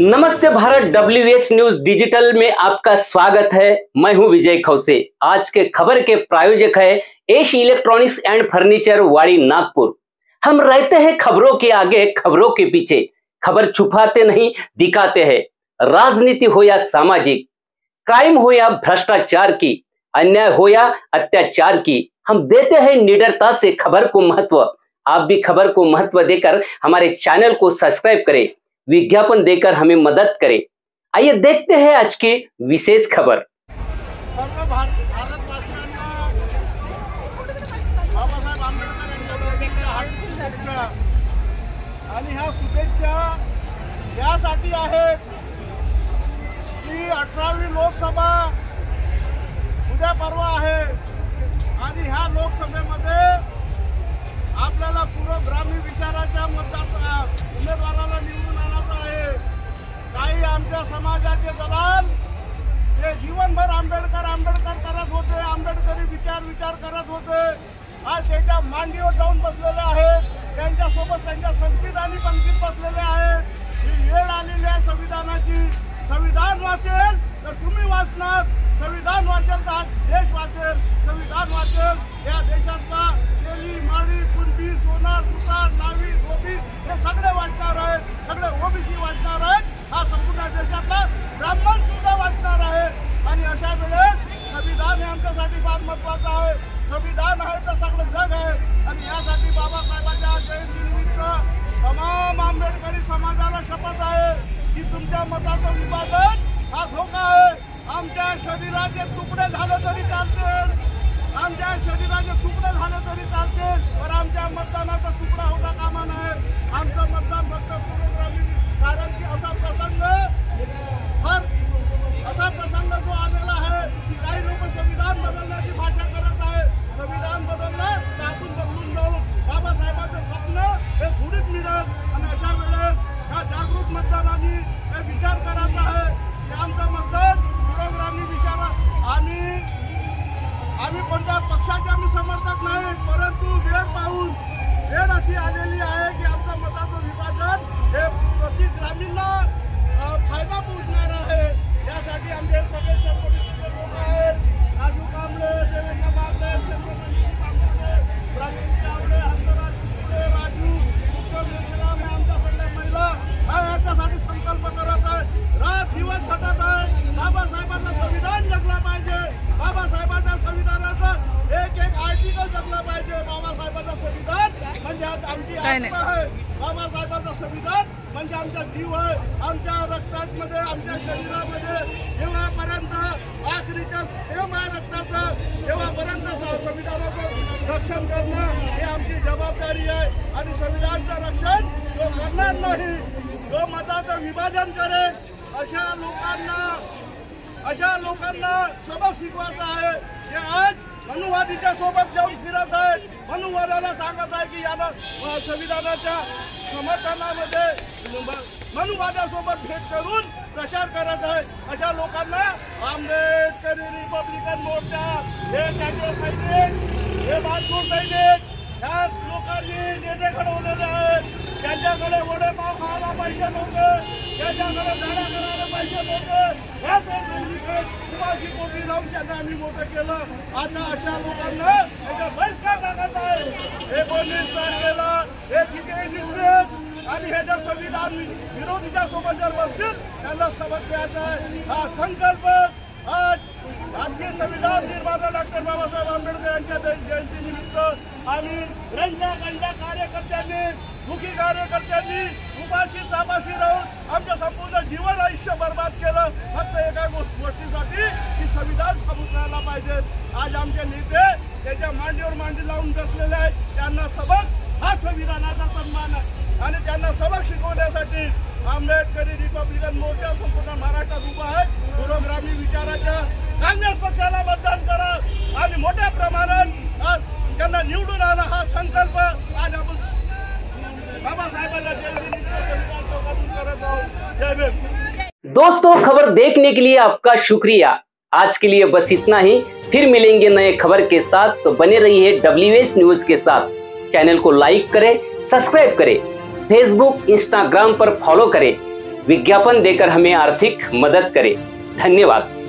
नमस्ते Bharat, WS news digital में आपका स्वागत है। मैं हूं विजय खौसे। आज के खबर के प्रायोजक है एश इलेक्ट्रॉनिक्स एंड फर्नीचर, वाड़ी, नागपुर। हम रहते हैं खबरों के आगे, खबरों के पीछे। खबर छुपाते नहीं, दिखाते हैं। राजनीति हो या सामाजिक, क्राइम हो या भ्रष्टाचार की, अन्याय हो या अत्याचार की, हम देते हैं निडरता से खबर को महत्व। आप भी खबर को महत्व देकर हमारे चैनल को सब्सक्राइब करें, विज्ञापन देकर हमें मदद करें। आइए देखते हैं आज की विशेष खबर। सर्व भारतवासियांना बाबासाहेब आंबेडकर यांच्या हार्दिक शुभेच्छा आणि ह्या शुभेच्छा यासाठी आहेत की 18वी लोकसभा उद्या परवा आहे आणि ह्या लोकसभेमध्ये आपल्याला पुरोगामी विचाराच्या उमेदवाराला निवडून आणायचं आहे। काही आमच्या समाजाचे दलाल ते जीवनभर आंबेडकर करत होते, आंबेडकरी विचार करत होते। आज त्याच्या मांडीवर जाऊन बसलेले आहेत, त्यांच्यासोबत त्यांच्या संविधानी पंक्तीत बसलेले आहेत। ही वेळ आलेली आहे संविधानाची। संविधान वाचेल तर तुम्ही वाचणार, संविधान वाचेल तर हा देश वाचेल, संविधान वाचेल या देशातला तेली, माळी, कुणबी, सोनार, सुतार, नावी, धोबी हे सगळे वाचणार आहेत, सगळे ओबीसी वाचणार आहेत, हा संपूर्ण देशातला ब्राह्मण सुद्धा वाचणार आहे। आणि अशा वेळेस संविधान हे आमच्यासाठी फार महत्त्वाचं आहे। संविधान आहे तर सगळं जग आहे आणि यासाठी बाबासाहेबांच्या जयंतीनिमित्त तमाम आंबेडकरी समाजाला शपथ आहे की तुमच्या मताचं विभाजन हा धोका आहे। आमच्या शरीराचे तुकडे झाले तरी चालतील, आमच्या शरीराचे तुकडे झाले तरी चालतील, पण आमच्या मतदानाचा तुकडा होता कामा नये। आमचं मतदान फक्त पुरोगामी, कारण की असा प्रसंग जो आलेला आहे की काही लोक संविधान बदलण्याची भाषा करत आहे। संविधान बदललं तर आपण बदलून जाऊ, बाबासाहेबांचं स्वप्न हे गुढीत मिळेल। आणि अशा वेळेस ह्या जागृत मतदारांनी हे विचार करायचा आहे की आमचं मतदान पुरोगामी विचार, आम्ही कोणत्या पक्षाचे आम्ही समर्थक नाही, परंतु वेळ अशी आलेली आहे की आमचं मताचं विभाजन हे प्रति ग्रामीणला फायदा पोहोचणार आहे। यासाठी आमचे सगळे लोक आहेत, राजू कांबळे, देवेंद्र बागडे, चंद्रकांत कांबळे, प्रवीण चावडे, हंसराज कुकडे, राजू मुख्यमंत्रीराम हे आमच्या सगळ्या महिला हा याच्यासाठी संकल्प करत आहे, रात दिवस झटत आहे। बाबासाहेबांचं संविधान जगला पाहिजे, बाबासाहेबांच्या संविधानाचं एक आर्टिकल जगला पाहिजे। बाबासाहेबांचं संविधान म्हणजे आमची आत्मा आहे, बाबासाहेबांचं संविधान म्हणजे आमचा जीव आहे। आमच्या रक्तामध्ये, आमच्या शरीरामध्ये जेव्हापर्यंत आखरीच्या थेंब आहे रक्ताचं, तेव्हापर्यंत संविधानाचं रक्षण करणं ही आमची जबाबदारी आहे। आणि संविधानाचं रक्षण जो करणार नाही, जो मताचं विभाजन करेल, अशा लोकांना सबक शिकवायचा आहे। जे आज मनुवादीच्या सोबत जाऊन फिरत आहेत, मनुवादाला सांगत आहे की याला संविधानाच्या समर्थनामध्ये मनुवादासोबत भेट करून प्रचार करत आहे। अशा लोकांना आंबेडकरी रिपब्लिकन मोर्चा हे त्याचे सैनिक, हे बहादूर सैनिक, ह्या लोकांनी नेते घडवलेले आहेत। त्यांच्याकडे वडेपाव खायला पैसे नव्हते, त्यांच्याकडे झाडा करायला पैसे नव्हते, ह्या कुणाची पोटी राहून त्यांना आम्ही मोठं केलं। आता अशा लोकांना त्याचा बहिष्कार टाकायचा आहे। 19 तारखेला हे तिथे दिसले आणि ह्याच्या संविधान विरोधीच्या सोबत जर बसतील त्यांना सबक द्यायचा आहे। हा संकल्प आज भारतीय संविधान निर्माता डॉक्टर बाबासाहेब आंबेडकर यांच्या जयंतीनिमित्त आम्ही रंजनागंजा कार्यकर्त्यांनी, दुखी कार्यकर्त्यांनी उपाशी तापाशी राहून आमचं संपूर्ण जीवन आयुष्य बर्बाद केलं फक्त एका गोष्टीसाठी की संविधान साबूत राहायला पाहिजे। आज आमचे नेते त्याच्या मांडीवर मांडी लावून बसलेले आहेत, त्यांना सबक हा संविधानाचा सन्मान आहे आणि त्यांना सबक शिकवण्यासाठी आंबेडकरी रिपब्लिकन मोर्चा संपूर्ण महाराष्ट्रात उभा आहे। पुरोगामी विचाराच्या काँग्रेस पक्षाला मतदान करा आणि मोठ्या प्रमाणात त्यांना निवडून आणा, हा संकल्प आज आपण बाबासाहेबांच्या जयंतीनिमित्त करत आहोत। जय भीम। दोस्तों, खबर देखने के लिए आपका शुक्रिया। आज के लिए बस इतना ही, फिर मिलेंगे नए खबर के साथ। तो बने रहिए WS न्यूज के साथ। चैनल को लाइक करें, सब्सक्राइब करें, फेसबुक, इंस्टाग्राम पर फॉलो करें। विज्ञापन देकर हमें आर्थिक मदद करें। धन्यवाद।